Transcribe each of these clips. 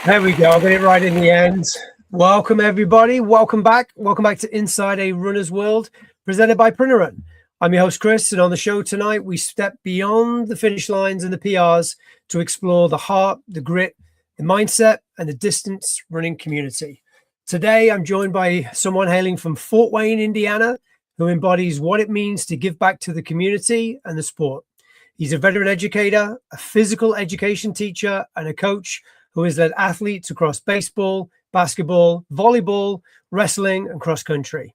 There we go. I got it right in the end. Welcome, everybody. Welcome back. Welcome back to Inside a Runner's World, presented by Printerun. I'm your host, Chris, and on the show tonight, we step beyond the finish lines and the PRs to explore the heart, the grit, the mindset, and the distance running community. Today, I'm joined by someone hailing from Fort Wayne, Indiana, who embodies what it means to give back to the community and the sport. He's a veteran educator, a physical education teacher, and a coach who has led athletes across baseball, basketball, volleyball, wrestling, and cross country.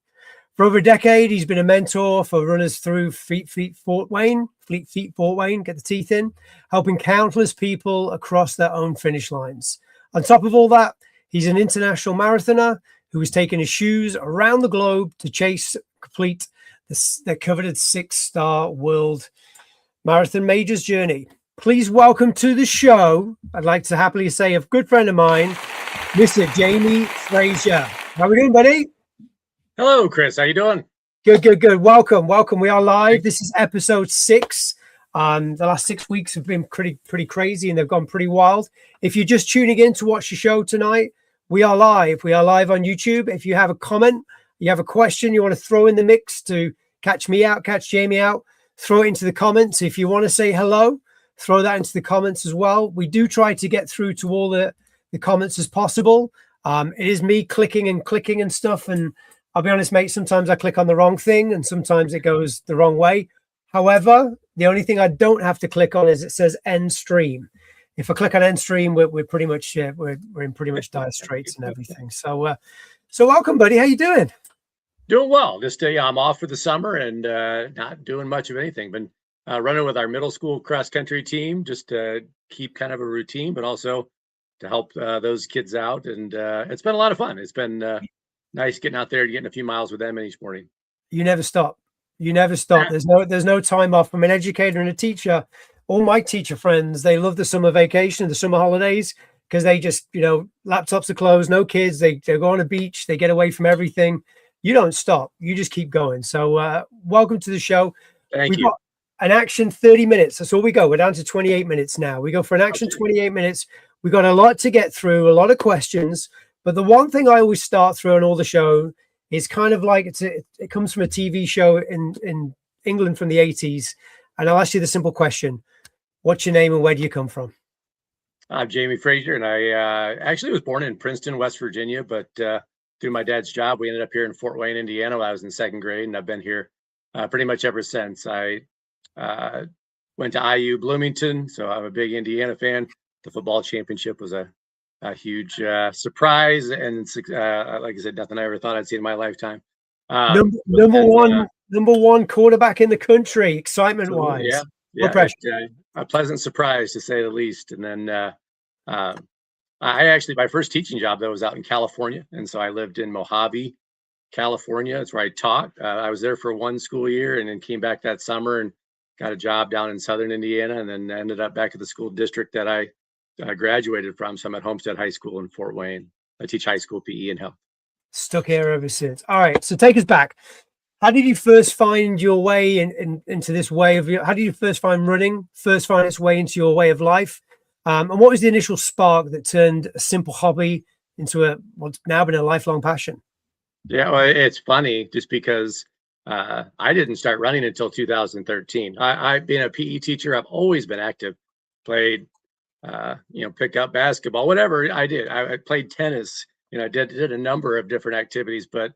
For over a decade, he's been a mentor for runners through Fleet Feet Fort Wayne, get the teeth in, helping countless people across their own finish lines. On top of all that, he's an international marathoner who has taken his shoes around the globe to complete the coveted 6-star world marathon majors journey. Please welcome to the show, I'd like to happily say, a good friend of mine, Mr. Jamie Frazier. How are we doing, buddy? Hello, Chris. How you doing? Good. Welcome. We are live. This is episode 6. The last 6 weeks have been pretty crazy, and they've gone pretty wild. If you're just tuning in to watch the show tonight, we are live. We are live on YouTube. If you have a comment, you have a question you want to throw in the mix to catch me out, catch Jamie out, throw it into the comments. If you want to say hello, throw that into the comments as well. We do try to get through to all the comments as possible. It is me clicking and stuff, and I'll be honest, mate, sometimes I click on the wrong thing and sometimes it goes the wrong way. However, the only thing I don't have to click on is it says end stream. If I click on end stream, we're pretty much we're in pretty much dire straits and everything. So welcome, buddy. How you doing? Doing well. Just I'm off for the summer and not doing much of anything. Been running with our middle school cross country team just to keep kind of a routine, but also to help those kids out. And it's been a lot of fun. It's been nice getting out there and getting a few miles with them each morning. You never stop. There's no time off. From an educator and a teacher, all my teacher friends, they love the summer vacation, the summer holidays, because they just, laptops are closed, no kids, they go on a beach, they get away from everything. You don't stop. You just keep going. So welcome to the show. Thank you. Got an action 30 minutes. That's all we go. We're down to 28 minutes now. We go for an action 28 minutes. We got a lot to get through, a lot of questions. But the one thing I always start through on all the show is kind of like it comes from a TV show in England from the 80s. And I'll ask you the simple question. What's your name and where do you come from? I'm Jamie Frazier, and I actually was born in Princeton, West Virginia, but through my dad's job, we ended up here in Fort Wayne, Indiana when I was in 2nd grade, and I've been here pretty much ever since. I went to IU Bloomington, so I'm a big Indiana fan. The football championship was a huge surprise, and like I said, nothing I ever thought I'd see in my lifetime. Number one quarterback in the country, excitement-wise. Yeah, a pleasant surprise to say the least. And then I actually, my first teaching job though was out in California, and so I lived in Mojave, California. That's where I taught. I was there for 1 school year, and then came back that summer and got a job down in southern Indiana, and then ended up back at the school district that I graduated from. So I'm at Homestead High School in Fort Wayne. I teach high school PE and health. Stuck here ever since. All right, so take us back. How did you first find your way into this way of how did you first find running, find its way into your way of life? And what was the initial spark that turned a simple hobby into what's now been a lifelong passion? Yeah, well, it's funny just because I didn't start running until 2013. I've been a PE teacher. I've always been active, played, pick up basketball, whatever I did. I played tennis, did a number of different activities, but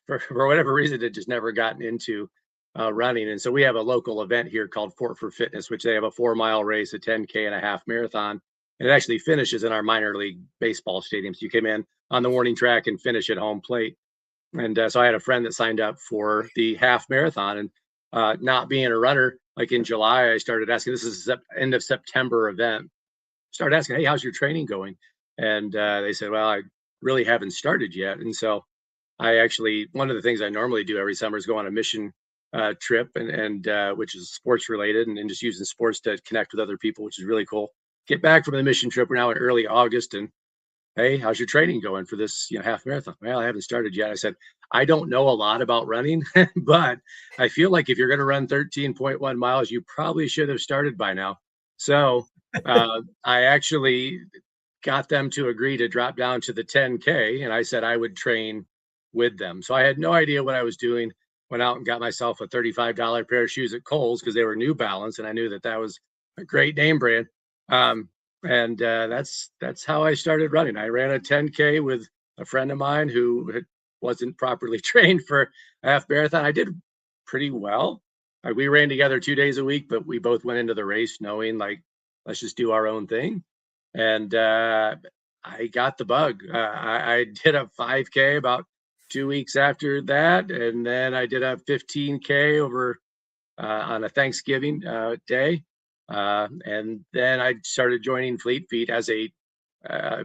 for whatever reason, it just never gotten into running. And so we have a local event here called Fort for Fitness, which they have a 4-mile race, a 10K and a half marathon. And it actually finishes in our minor league baseball stadium. So you came in on the warning track and finish at home plate. And so I had a friend that signed up for the half marathon, and not being a runner, like in July, I started asking, this is end of September event, started asking, hey, how's your training going? And they said, well, I really haven't started yet. And so I actually, one of the things I normally do every summer is go on a mission trip, and which is sports related, and just using sports to connect with other people, which is really cool. Get back from the mission trip. We're now in early August, and hey, how's your training going for this half marathon? Well, I haven't started yet. I said, I don't know a lot about running, but I feel like if you're going to run 13.1 miles, you probably should have started by now. So I actually got them to agree to drop down to the 10K, and I said I would train with them. So I had no idea what I was doing. Went out and got myself a $35 pair of shoes at Kohl's because they were New Balance, and I knew that was a great name brand. And that's how I started running. I ran a 10K with a friend of mine who wasn't properly trained for a half marathon. I did pretty well. We ran together 2 days a week, but we both went into the race knowing like, let's just do our own thing. And I got the bug. I did a 5K about 2 weeks after that, and then I did a 15K over on a Thanksgiving day. And then I started joining Fleet Feet as I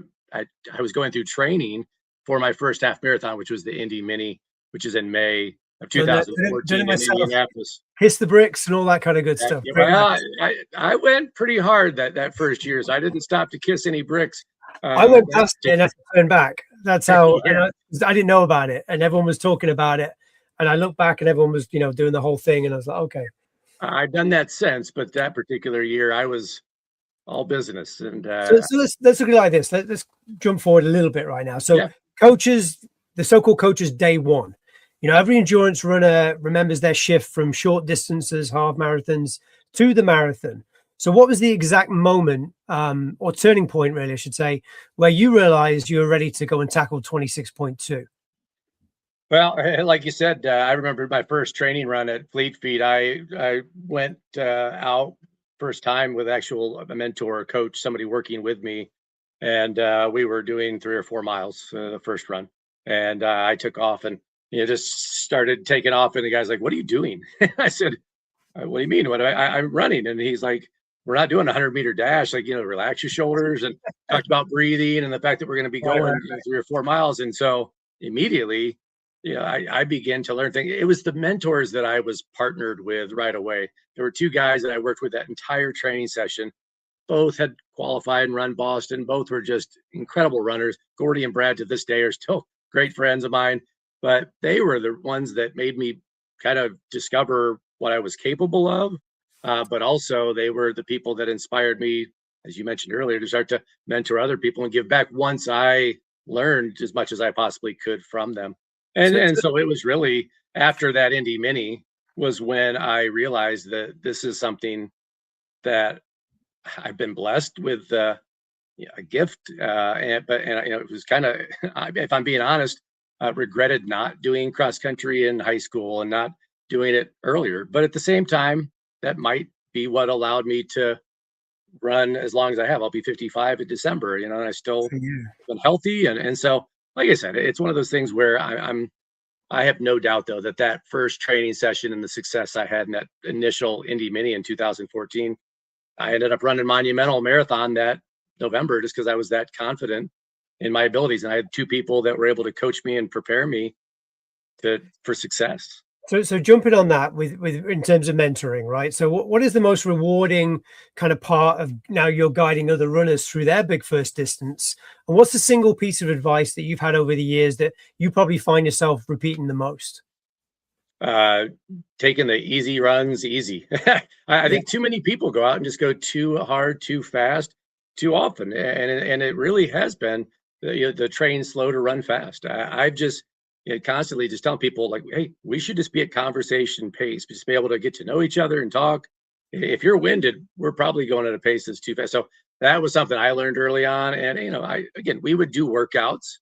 was going through training for my first half marathon, which was the Indy Mini, which is in May of 2014 in Indianapolis. Kiss the bricks and all that kind of good stuff. Well, I went pretty hard that first year, so I didn't stop to kiss any bricks. I went past it and I turned back. That's how I didn't know about it, and everyone was talking about it. And I looked back and everyone was, doing the whole thing, and I was like, okay. I've done that since, but that particular year I was all business. And so let's look at it like this. Let's jump forward a little bit right now. So coaches, the so-called coaches, day one. Every endurance runner remembers their shift from short distances, half marathons, to the marathon. So what was the exact moment or turning point, really, I should say, where you realized you were ready to go and tackle 26.2? Well, like you said, I remember my first training run at Fleet Feet. I went out first time with a mentor, coach, somebody working with me. And we were doing 3 or 4 miles the first run. And I took off and just started taking off. And the guy's like, "What are you doing?" I said, "What do you mean? I'm running." And he's like, "We're not doing a 100-meter dash. Like, relax your shoulders." And talked about breathing and the fact that we're going to be going 3 or 4 miles. And so immediately, I began to learn things. It was the mentors that I was partnered with right away. There were 2 guys that I worked with that entire training session. Both had qualified and run Boston. Both were just incredible runners. Gordy and Brad to this day are still great friends of mine, but they were the ones that made me kind of discover what I was capable of. But also they were the people that inspired me, as you mentioned earlier, to start to mentor other people and give back once I learned as much as I possibly could from them. And so it was really after that Indy Mini was when I realized that this is something that I've been blessed with a gift. But it was kind of, if I'm being honest, regretted not doing cross country in high school and not doing it earlier. But at the same time, that might be what allowed me to run as long as I have. I'll be 55 in December, and I still been healthy. And so, like I said, it's one of those things where I have no doubt, though, that first training session and the success I had in that initial Indy Mini in 2014, I ended up running Monumental Marathon that November just because I was that confident in my abilities. And I had 2 people that were able to coach me and prepare me for success. So jumping on that with in terms of mentoring, right? So what is the most rewarding kind of part of now you're guiding other runners through their big first distance? And what's the single piece of advice that you've had over the years that you probably find yourself repeating the most? Taking the easy runs easy. I think too many people go out and just go too hard, too fast, too often. And it really has been the train slow to run fast. I've just constantly just telling people like, hey, we should just be at conversation pace, just be able to get to know each other and talk. If you're winded, we're probably going at a pace that's too fast. So that was something I learned early on. And, we would do workouts,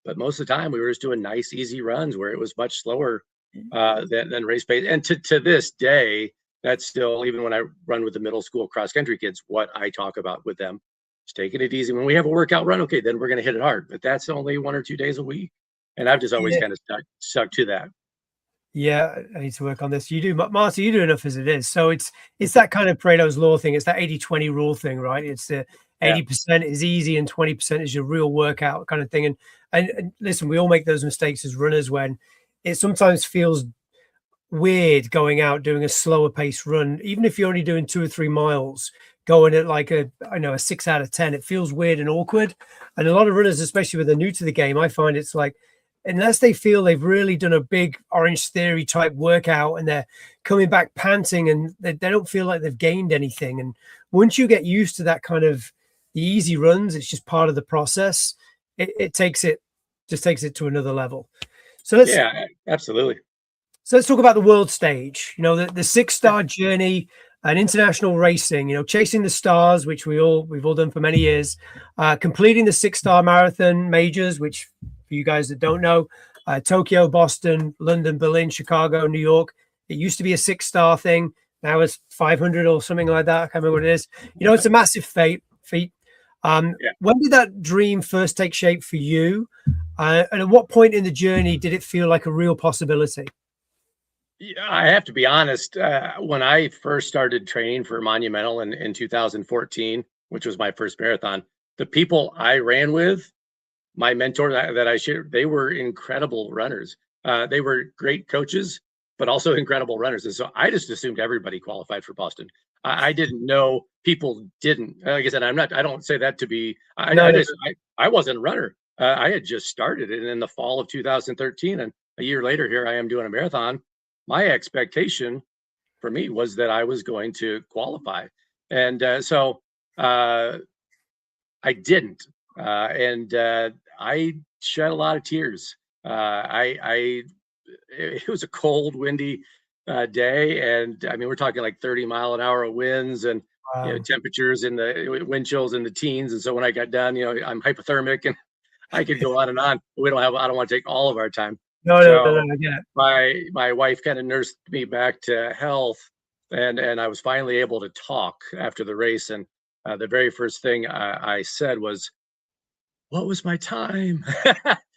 but most of the time we were just doing nice, easy runs where it was much slower than race pace. And to this day, that's still, even when I run with the middle school cross country kids, what I talk about with them. Just taking it easy. When we have a workout run, okay, then we're going to hit it hard, but that's only 1 or 2 days a week. And I've just always kind of stuck to that. Yeah, I need to work on this. You do, Marty, you do enough as it is. So it's that kind of Pareto's law thing. It's that 80-20 rule thing, right? It's the 80% is easy and 20% is your real workout kind of thing. And listen, we all make those mistakes as runners when it sometimes feels weird going out doing a slower pace run, even if you're only doing 2 or 3 miles, going at like a 6 out of 10. It feels weird and awkward. And a lot of runners, especially when they're new to the game, I find it's like, unless they feel they've really done a big Orange Theory type workout and they're coming back panting and they don't feel like they've gained anything. And once you get used to that kind of the easy runs. It's just part of the process. It takes it to another level. So Yeah, absolutely. So let's talk about the world stage. You know, the 6-star journey and international racing. You know, chasing the stars, which we've all done for many years. Completing the 6-star marathon majors, which for you guys that don't know, Tokyo, Boston, London, Berlin, Chicago, New York. It used to be a 6-star thing. Now it's 500 or something like that. I can't remember what it is. You know, it's a massive feat. When did that dream first take shape for you? And at what point in the journey did it feel like a real possibility? Yeah, I have to be honest. When I first started training for Monumental in 2014, which was my first marathon, the people I ran with, my mentor that I shared, they were incredible runners. They were great coaches, but also incredible runners. And so I just assumed everybody qualified for Boston. I didn't know people didn't. Like I said, I don't say that to be. I wasn't a runner. I had just started it in the fall of 2013, and a year later, here I am doing a marathon. My expectation for me was that I was going to qualify, and so I didn't, and I shed a lot of tears. It was a cold, windy day, and I mean we're talking like 30-mile-an-hour winds, and temperatures in the wind chills in the teens. And so when I got done, I'm hypothermic, and I could go on and on. I don't want to take all of our time. No, I get it. My wife kind of nursed me back to health, and I was finally able to talk after the race. And the very first thing I said was, "What was my time?"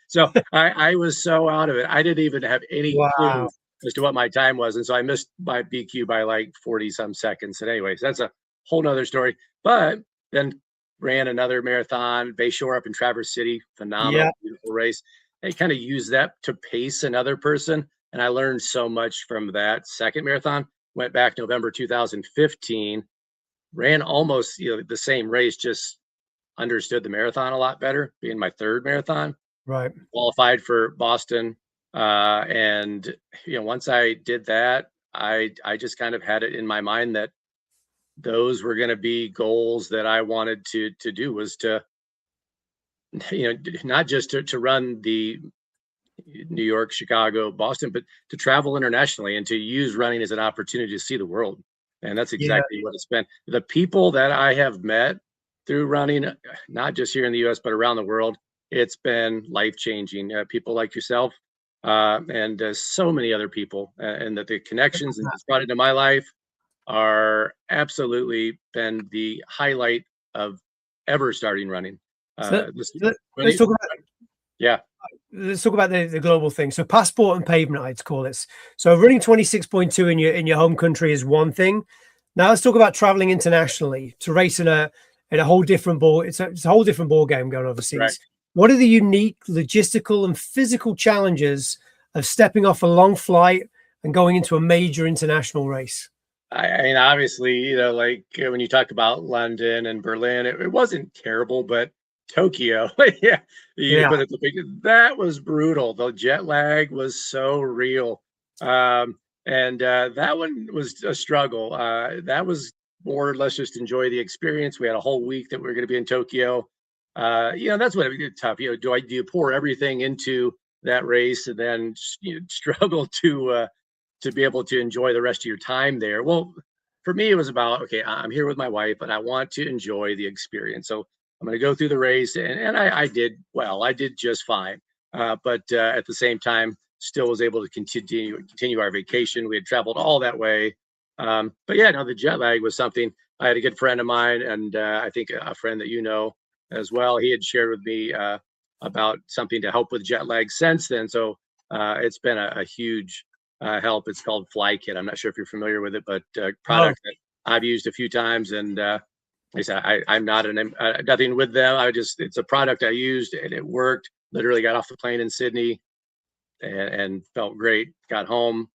So I was so out of it. I didn't even have any clue as to what my time was, and so I missed my BQ by like 40 some seconds. And anyways, that's a whole nother story. But then ran another marathon, Bayshore up in Traverse City, phenomenal, beautiful race. I kind of used that to pace another person, and I learned so much from that second marathon. Went back November 2015, ran almost the same race, just understood the marathon a lot better, being my third marathon. Right. Qualified for Boston, and once I did that, I just kind of had it in my mind that those were going to be goals that I wanted to do, was to not just to run the New York, Chicago, Boston, but to travel internationally and to use running as an opportunity to see the world. And that's exactly what it's been. The people that I have met through running, not just here in the US, but around the world, it's been life-changing. People like yourself, and so many other people, and that the connections that's brought into my life are absolutely been the highlight of ever starting running. Let's talk about the global thing. So passport and pavement, I'd call this. So running 26.2 in your home country is one thing. Now let's talk about traveling internationally to race in a whole different ball. It's a whole different ball game going overseas. Right. What are the unique logistical and physical challenges of stepping off a long flight and going into a major international race? I mean, obviously, like when you talk about London and Berlin, it wasn't terrible, but Tokyo, put it that was brutal. The jet lag was so real, and that one was a struggle. That was more or less just enjoy the experience. We had a whole week that we were going to be in Tokyo. That's what it's tough. Do you pour everything into that race and then struggle to be able to enjoy the rest of your time there? Well, for me, it was about, okay, I'm here with my wife, but I want to enjoy the experience. So I'm going to go through the race, and I did well. I did just fine, but at the same time, still was able to continue our vacation. We had traveled all that way, but the jet lag was something. I had a good friend of mine, and I think a friend that you know as well. He had shared with me about something to help with jet lag since then. So it's been a huge help. It's called FlyKit. I'm not sure if you're familiar with it, but product that I've used a few times, and like I said, I'm not nothing with them. It's a product I used, and it worked. Literally got off the plane in Sydney and felt great. Got home,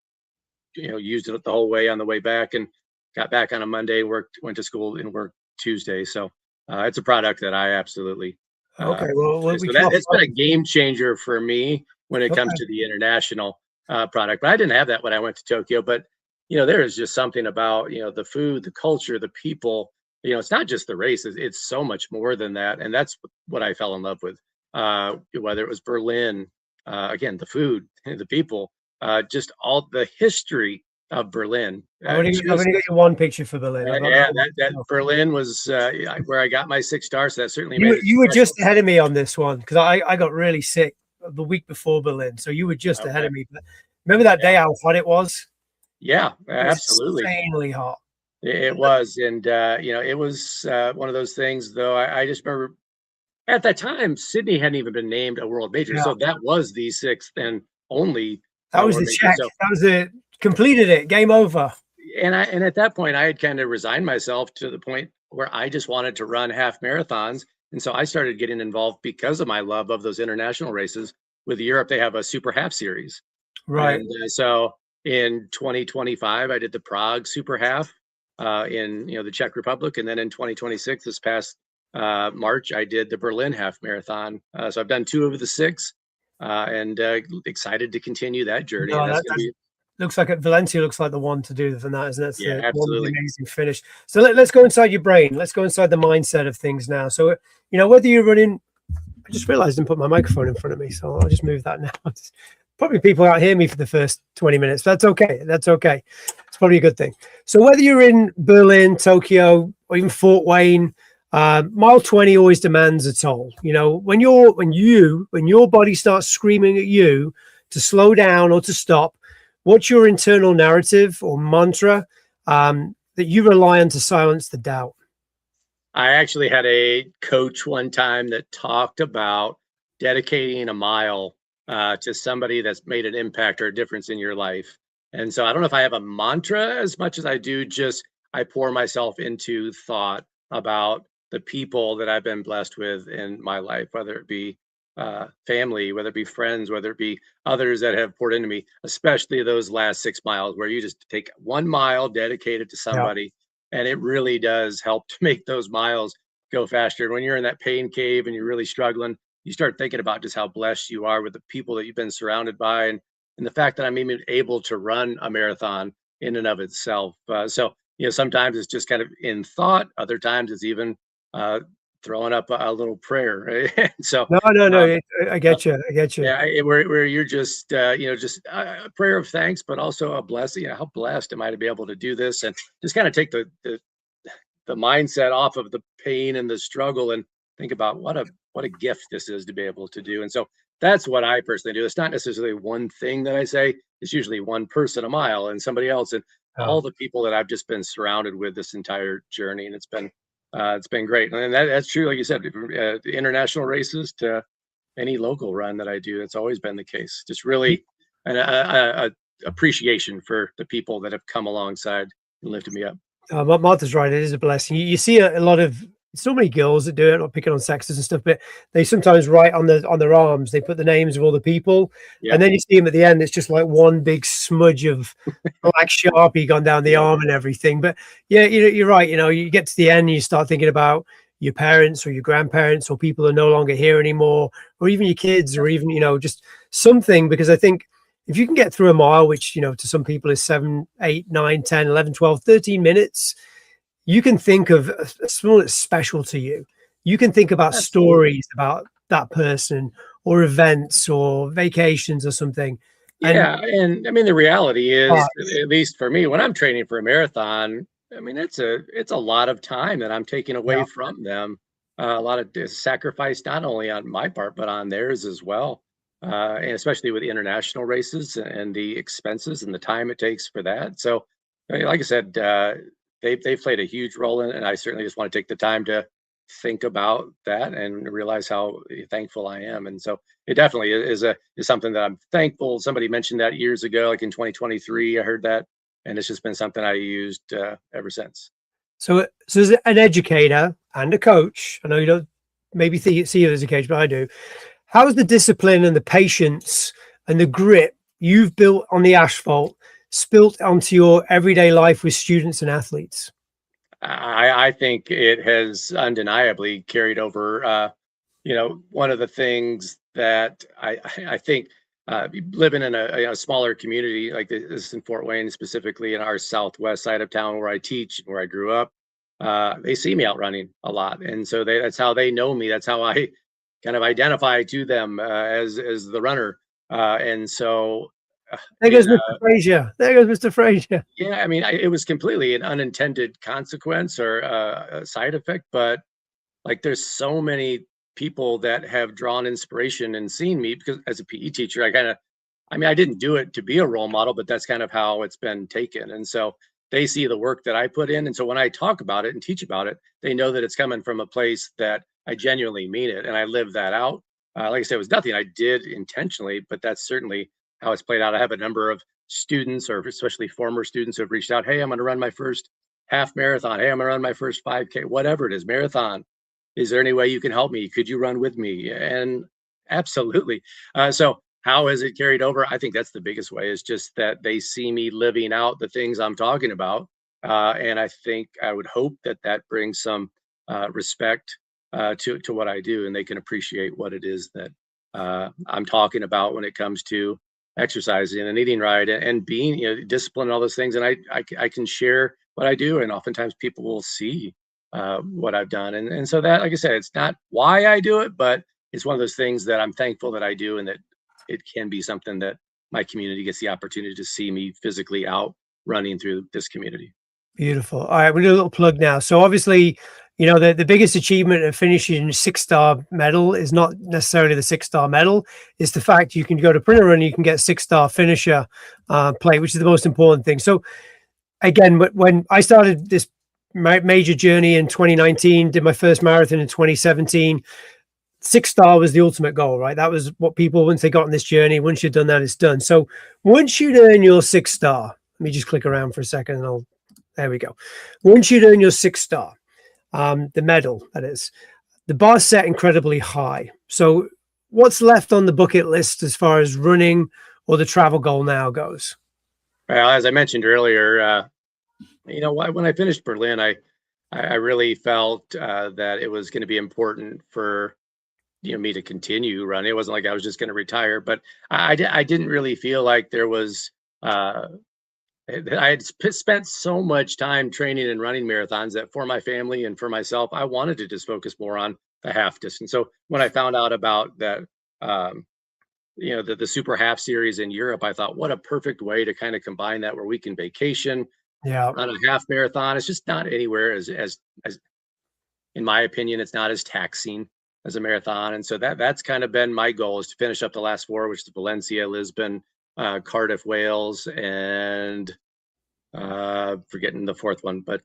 used it the whole way on the way back, and got back on a Monday, went to school and worked Tuesday. So it's a product that I absolutely it's been a game changer for me when it comes to the international product. But I didn't have that when I went to Tokyo. But there is just something about the food, the culture, the people, it's not just the race, it's so much more than that. And that's what I fell in love with. Whether it was Berlin, again, the food, the people, just all the history of Berlin. I've only got you one picture for Berlin. I've got Yeah, that one. that Berlin was where I got my 6 stars. So that certainly You, made it you were special. just ahead of me on this one because I got really sick the week before Berlin. So you were just ahead Okay. of me. But remember that day how hot it was? Yeah, It was absolutely. insanely hot. It was. And, it was one of those things, though. I just remember at that time, Sydney hadn't even been named a world major. Yeah. So that was the sixth and only That was world the major. check. So, That was it. Completed it. Game over. and at that point, I had kind of resigned myself to the point where I just wanted to run half marathons. And so I started getting involved because of my love of those international races. With Europe, they have a super half series. Right. And so in 2025, I did the Prague super half in the Czech Republic. And then in 2026, this past March, I did the Berlin half marathon. So I've done 2 of the 6 and excited to continue that journey. No, And that's that, going to be, looks like Valencia looks like the one to do than that, isn't it? It's yeah, the one with the absolutely. amazing finish. So let's go inside your brain. Let's go inside the mindset of things now. So, whether you're running, I just realized I didn't put my microphone in front of me. So I'll just move that now. Probably people can't hear me for the first 20 minutes. That's okay. That's okay. It's probably a good thing. So whether you're in Berlin, Tokyo, or even Fort Wayne, mile 20 always demands a toll. When your body starts screaming at you to slow down or to stop, what's your internal narrative or mantra that you rely on to silence the doubt? I actually had a coach one time that talked about dedicating a mile to somebody that's made an impact or a difference in your life. And so I don't know if I have a mantra as much as I do just I pour myself into thought about the people that I've been blessed with in my life, whether it be family, whether it be friends, whether it be others that have poured into me, especially those last 6 miles where you just take 1 mile dedicated to Yeah. somebody. And it really does help to make those miles go faster. And when you're in that pain cave and you're really struggling, you start thinking about just how blessed you are with the people that you've been surrounded by, and the fact that I'm even able to run a marathon in and of itself. So sometimes it's just kind of in thought. Other times it's even throwing up a little prayer. So No. um, I get you. I get you. yeah, where you're just just a prayer of thanks, but also a blessing. How blessed am I to be able to do this, and just kind of take the mindset off of the pain and the struggle, and think about what a gift this is to be able to do. And so that's what I personally do. It's not necessarily one thing that I say. It's usually one person a mile and somebody else, and Oh. all the people that I've just been surrounded with this entire journey, and it's been great. And that's true, like you said, the international races to any local run that I do. That's always been the case. Just really an appreciation for the people that have come alongside and lifted me up. Martha's right. It is a blessing. You see a lot of so many girls that do it, not picking on sexes and stuff, but they sometimes write on their arms. They put the names of all the people, Yeah. and then you see them at the end. It's just like one big smudge of black Sharpie gone down the arm and everything. But yeah, you're right. You get to the end, and you start thinking about your parents or your grandparents or people who are no longer here anymore, or even your kids, or even just something. Because I think if you can get through a mile, which to some people is 7, 8, 9, 10, 11, 12, 13 minutes, you can think of something that's special to you. You can think about stories about that person or events or vacations or something. Yeah, and I mean the reality is, Uh, at least for me, when I'm training for a marathon, I mean it's a lot of time that I'm taking away yeah, from them. A lot of sacrifice, not only on my part but on theirs as well, and especially with international races and the expenses and the time it takes for that. So, I mean, like I said, they've played a huge role in it, and I certainly just want to take the time to think about that and realize how thankful I am. And so it definitely is something that I'm thankful. Somebody mentioned that years ago, like in 2023, I heard that, and it's just been something I used ever since. so as an educator and a coach, I know you don't maybe see it as a coach, but I do. How is the discipline and the patience and the grit you've built on the asphalt spilt onto your everyday life with students and athletes? I think it has undeniably carried over. One of the things that I think living in a smaller community like this in Fort Wayne, specifically in our southwest side of town where I teach and where I grew up, they see me out running a lot, and so that's how they know me. That's how I kind of identify to them as the runner. And so, There in goes Mr. Frazier. There goes Mr. Frazier. yeah, I mean, it was completely an unintended consequence or a side effect, but like there's so many people that have drawn inspiration and seen me because as a PE teacher, I mean, I didn't do it to be a role model, but that's kind of how it's been taken. And so they see the work that I put in. And so when I talk about it and teach about it, they know that it's coming from a place that I genuinely mean it. And I live that out. Like I said, it was nothing I did intentionally, but that's certainly how it's played out. I have a number of students, or especially former students, who have reached out. Hey, I'm going to run my first half marathon. Hey, I'm going to run my first 5K, whatever it is, marathon. Is there any way you can help me? Could you run with me? And absolutely. So how has it carried over? I think that's the biggest way, is just that they see me living out the things I'm talking about. And I think I would hope that that brings some respect to what I do, and they can appreciate what it is that I'm talking about when it comes to exercising and eating right and being, disciplined and all those things. And I can share what I do, and oftentimes people will see what I've done. And so that, like I said, it's not why I do it, but it's one of those things that I'm thankful that I do, and that it can be something that my community gets the opportunity to see me physically out running through this community. Beautiful. All right, we'll do a little plug now. So obviously, the biggest achievement of finishing a 6-star medal is not necessarily the 6-star medal. It's the fact you can go to Printer Run and you can get 6-star finisher plate, which is the most important thing. So again, when I started this major journey in 2019, did my first marathon in 2017, 6-star was the ultimate goal, right? That was what people, once they got on this journey, once you've done that, it's done. So once you'd earn your 6-star, let me just click around for a second and there we go. Once you'd earn your 6-star, the medal, that is, the bar's set incredibly high. So what's left on the bucket list as far as running or the travel goal now goes? Well, as I mentioned earlier, when I finished Berlin, I really felt that it was going to be important for me to continue running. It wasn't like I was just going to retire, but I didn't really feel like there was. I had spent so much time training and running marathons that for my family and for myself, I wanted to just focus more on the half distance. So when I found out about that, the super half series in Europe, I thought, what a perfect way to kind of combine that, where we can vacation, Yeah. run a half marathon. It's just not anywhere as in my opinion, it's not as taxing as a marathon. And so that's kind of been my goal, is to finish up the last four, which is Valencia, Lisbon, Cardiff, Wales, and forgetting the fourth one. But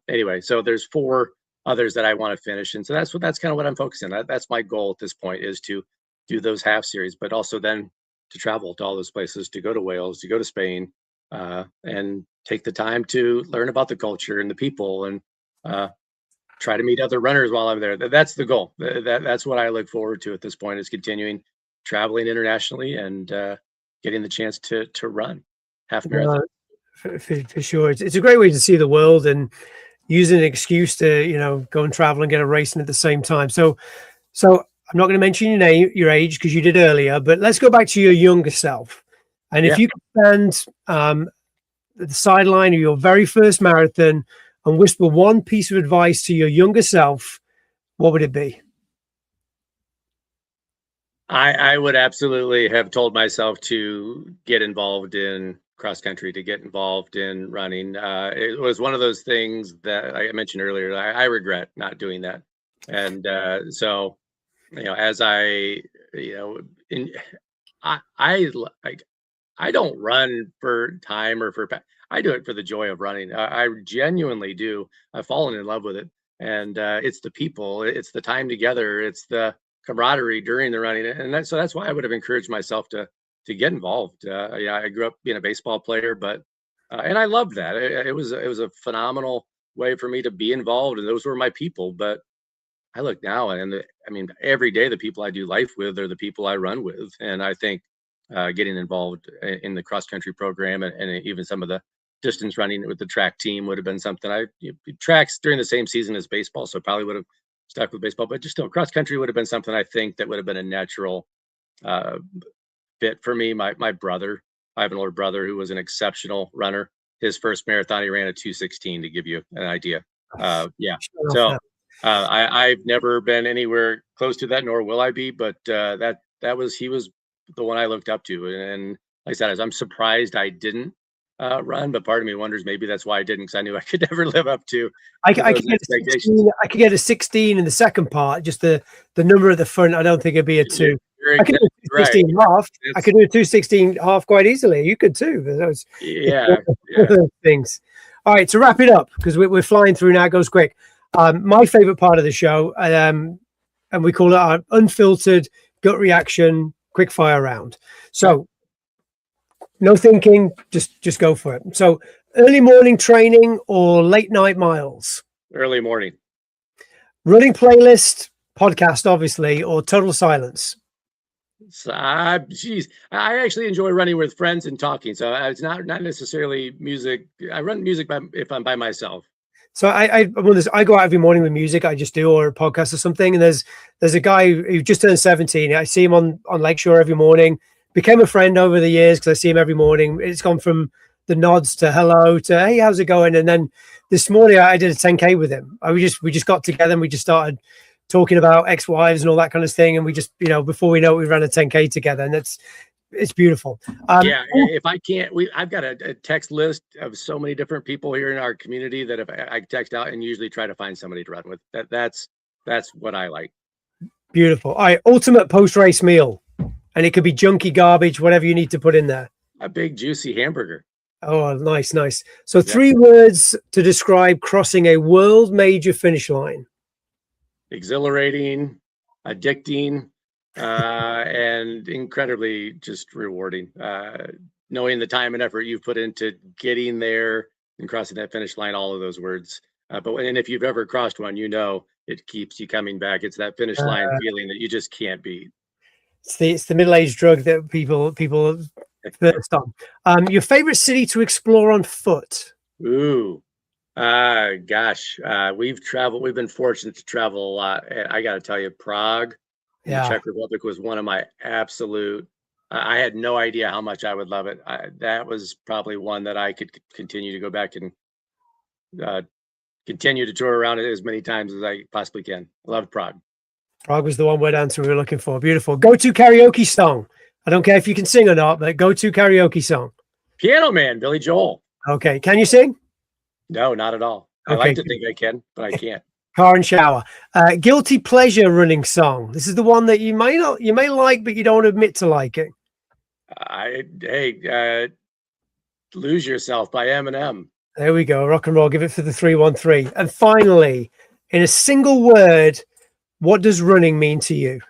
anyway, so there's four others that I want to finish. And so that's kind of what I'm focusing on. That's my goal at this point, is to do those half series, but also then to travel to all those places, to go to Wales, to go to Spain, and take the time to learn about the culture and the people, and try to meet other runners while I'm there. That's the goal. That's what I look forward to at this point, is continuing traveling internationally and getting the chance to run half marathon. For sure. It's a great way to see the world and using an excuse to, go and travel and get a racing at the same time. So I'm not going to mention your age because you did earlier, but let's go back to your younger self. And if you could stand at the sideline of your very first marathon and whisper one piece of advice to your younger self, what would it be? I would absolutely have told myself to get involved in cross country, to get involved in running. It was one of those things that I mentioned earlier. I regret not doing that. And so, as in, I like, I don't run for time or I do it for the joy of running. I genuinely do. I've fallen in love with it. And it's the people, it's the time together, it's the camaraderie during the running. And that's why I would have encouraged myself to get involved. I grew up being a baseball player, but and I loved that. It was a phenomenal way for me to be involved, and those were my people. But I look now, and I mean, every day the people I do life with are the people I run with, and I think getting involved in the cross country program, and even some of the distance running with the track team would have been something. Tracks during the same season as baseball, so probably would have stuck with baseball, but just still cross country would have been something I think that would have been a natural uh, fit for me. My brother, I have an older brother who was an exceptional runner. His first marathon, he ran a 2:16, to give you an idea. Yeah. Sure So enough. I've never been anywhere close to that, nor will I be. But he was the one I looked up to, and like I said, I'm surprised I didn't run. But part of me wonders maybe that's why I didn't, because I knew I could never live up I to could those get a expectations. 16. I could get a 16 in the second part. Just the number at the front. I don't think it'd be a You're, 2. you're I could do exactly a right. 16 half. I That's could do a 216 half quite easily. You could too. But it's yeah, one of yeah. those things. All right, to wrap it up, because we're flying through now. It goes quick. My favorite part of the show, and we call it our unfiltered gut reaction quick fire round. So no thinking, just go for it. So early morning training or late night miles? Early morning. Running playlist, podcast, obviously, or total silence? So, geez, I actually enjoy running with friends and talking. So it's not necessarily music. I run music if I'm by myself. So I go out every morning with music. I just do, or a podcast or something. And there's a guy who just turned 17. I see him on Lakeshore every morning. Became a friend over the years because I see him every morning. It's gone from the nods to hello to hey, how's it going? And then this morning I did a 10K with him. We just got together and we just started talking about ex-wives and all that kind of thing. And we just, before we know it, we ran a 10K together, and it's beautiful. Yeah, if I can't, I've got a text list of so many different people here in our community that if I text out and usually try to find somebody to run with, that's what I like. Beautiful. All right, ultimate post-race meal, and it could be junky garbage, whatever you need to put in there. A big juicy hamburger. Oh, nice. So 3 words to describe crossing a world major finish line. Exhilarating, addicting, and incredibly just rewarding. Knowing the time and effort you've put into getting there and crossing that finish line, all of those words. And if you've ever crossed one, it keeps you coming back. It's that finish line feeling that you just can't beat. It's the middle-aged drug that people thirst on. Your favorite city to explore on foot? Ooh, gosh, we've been fortunate to travel a lot. And I got to tell you, Prague in the Czech Republic was one of my absolute, I had no idea how much I would love it. That was probably one that I could continue to go back and continue to tour around it as many times as I possibly can. I love Prague. Prague was the one word answer we were looking for. Beautiful. Go-to karaoke song. I don't care if you can sing or not, but go-to karaoke song. Piano Man, Billy Joel. Okay. Can you sing? No, not at all. I like to think I can, but I can't. Car and shower. Guilty pleasure running song. This is the one that you may like, but you don't admit to liking. Lose Yourself by Eminem. There we go. Rock and roll. Give it for the 313. And finally, in a single word, what does running mean to you?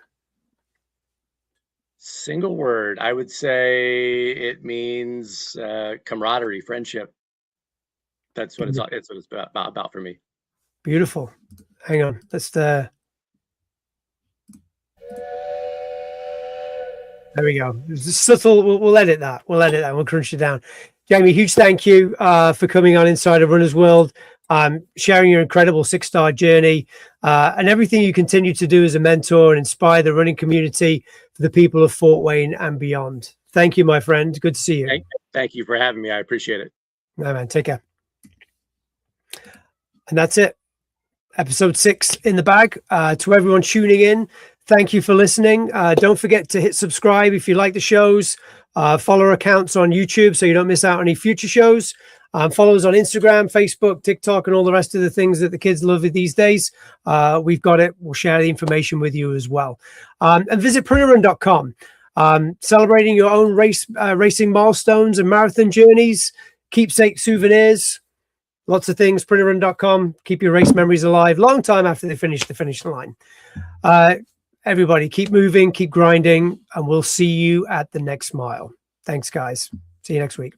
Single word. I would say it means camaraderie, friendship. That's what it's about for me. Beautiful. Hang on. There we go. It's subtle. We'll edit that. We'll crunch it down. Jamie, huge thank you for coming on Inside a Runner's World, sharing your incredible 6-star journey and everything you continue to do as a mentor and inspire the running community for the people of Fort Wayne and beyond. Thank you, my friend. Good to see you. Thank you for having me. I appreciate it. No, man. Take care. And that's it. Episode 6 in the bag. To everyone tuning in, thank you for listening. Don't forget to hit subscribe if you like the shows. Follow our accounts on YouTube so you don't miss out on any future shows. Follow us on Instagram, Facebook, TikTok, and all the rest of the things that the kids love these days. We've got it. We'll share the information with you as well. And visit printerrun.com. Celebrating your own racing milestones and marathon journeys, keepsake souvenirs, lots of things. Printerrun.com. Keep your race memories alive long time after they finish the finish line. Everybody, keep moving, keep grinding, and we'll see you at the next mile. Thanks, guys. See you next week.